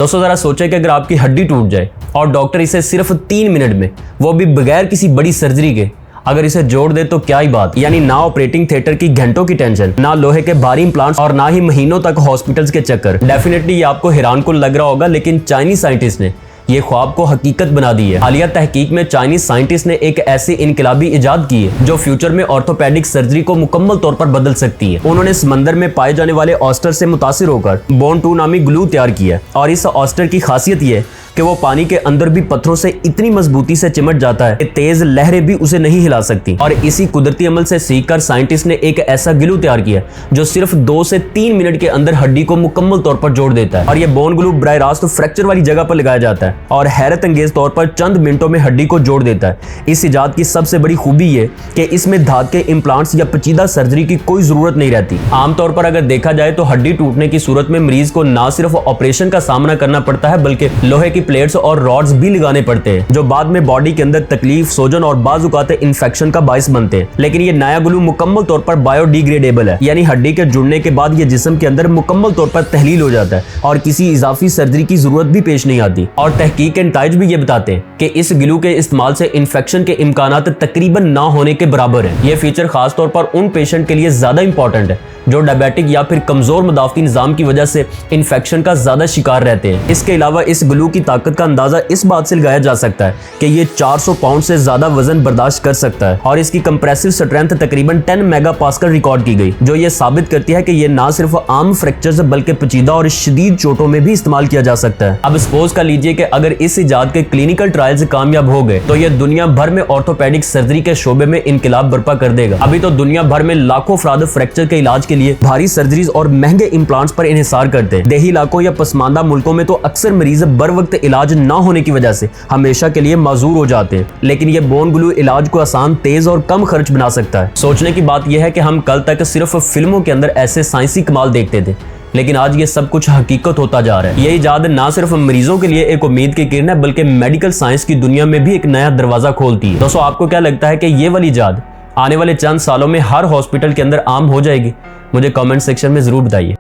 दोस्तों जरा सोचे कि अगर आपकी हड्डी टूट जाए और डॉक्टर इसे सिर्फ 3 मिनट में, वो भी बगैर किसी बड़ी सर्जरी के, अगर इसे जोड़ दे तो क्या ही बात। यानी ना ऑपरेटिंग थिएटर की घंटों की टेंशन, ना लोहे के भारी इम्प्लांट्स और ना ही महीनों तक हॉस्पिटल्स के चक्कर। डेफिनेटली ये आपको हैरानकुन लग रहा होगा, लेकिन चाइनीज साइंटिस्ट ने ये ख्वाब को हकीकत बना दी है। हालिया तहकीक में चाइनीज साइंटिस्ट ने एक ऐसी इनकलाबी इजाद की है जो फ्यूचर में ऑर्थोपेडिक सर्जरी को मुकम्मल तौर पर बदल सकती है। उन्होंने समंदर में पाए जाने वाले ऑस्टर से मुतासिर होकर बोन 2 नामी ग्लू तैयार किया है और इस ऑस्टर की खासियत ये है कि वो पानी के अंदर भी पत्थरों से इतनी मजबूती से चिमट जाता है कि तेज लहरें भी उसे नहीं हिला सकती। और इसी कुदरती अमल से सीखकर साइंटिस्ट ने एक ऐसा ग्लू तैयार किया जो सिर्फ 2 से 3 मिनट के अंदर हड्डी को मुकम्मल तौर पर जोड़ देता है। और ये बोन ग्लू बराह रास्त फ्रैक्चर वाली जगह पर लगाया जाता है और हैरत अंगेज तौर पर चंद मिनटों में हड्डी को जोड़ देता है। इस इजाद की सबसे बड़ी खूबी ये कि इसमें धात के इम्प्लांट्स या पेचीदा सर्जरी की कोई जरूरत नहीं रहती। आमतौर पर अगर देखा जाए तो हड्डी टूटने की सूरत में मरीज को ना सिर्फ ऑपरेशन का सामना करना पड़ता है, बल्कि लोहे की प्लेट्स और रॉड्स भी लगाने पड़ते हैं जो बाद में बॉडी के अंदर तकलीफ, सोजन और बाजुकाते इन्फेक्शन का बायस बनते हैं। लेकिन ये नया ग्लू मुकम्मल तौर पर बायोडिग्रेडेबल है, यानी हड्डी के जुड़ने के बाद ये जिस्म के अंदर मुकम्मल तौर पर तहलील हो जाता है और किसी इजाफी सर्जरी की जरूरत भी पेश नहीं आती। और तहकीक के नताइज भी ये बताते हैं कि इस ग्लू के इस्तेमाल से इन्फेक्शन के इम्कानात तकरीबन ना होने के बराबर है। ये फीचर खास तौर पर उन पेशेंट के लिए ज्यादा इंपॉर्टेंट है जो डायबिटिक या फिर कमजोर मदाफती निजाम की वजह से इन्फेक्शन का ज्यादा शिकार रहते हैं। इसके अलावा इस ग्लू की ताकत का अंदाजा इस बात से लगाया जा सकता है कि ये 400 पाउंड से ज्यादा वजन बर्दाश्त कर सकता है और इसकी कंप्रेसिव स्ट्रेंथ तकरीबन 10 मेगापास्कल रिकॉर्ड की गई, जो ये साबित करती है कि ये ना सिर्फ आम फ्रैक्चर्स बल्कि पेचीदा और शदीद चोटों में भी इस्तेमाल किया जा सकता है। अब सपोज कर लीजिए कि अगर इस इजाद के क्लिनिकल ट्रायल्स कामयाब हो गए तो ये दुनिया भर में ऑर्थोपेडिक सर्जरी के शोबे में इनकलाब बर्पा कर देगा। अभी तो दुनिया भर में लाखों अफराद फ्रैक्चर के इलाज के लिए भारी सर्जरीज और महंगे इम्प्लांट्स पर इन्हिसार करते हैं। देही इलाकों या पसमानदा मुल्कों में तो अक्सर मरीज बर वक्त इलाज न होने की वजह से हमेशा के लिए माजूर हो जाते हैं। लेकिन ये बोन ग्लू इलाज को आसान, तेज और कम खर्च बना सकता है। सोचने की बात यह है कि हम कल तक सिर्फ फिल्मों के अंदर ऐसे साइंसी कमाल देखते थे, लेकिन आज ये सब कुछ हकीकत होता जा रहा है। ये इजाद ना सिर्फ मरीजों के लिए एक उम्मीद की किरण है, बल्कि मेडिकल साइंस की दुनिया में भी एक नया दरवाजा खोलती है। दोस्तों, आपको क्या लगता है कि ये वाली इजाद आने वाले चंद सालों में हर हॉस्पिटल के अंदर आम हो जाएगी? मुझे कमेंट सेक्शन में जरूर बताइए।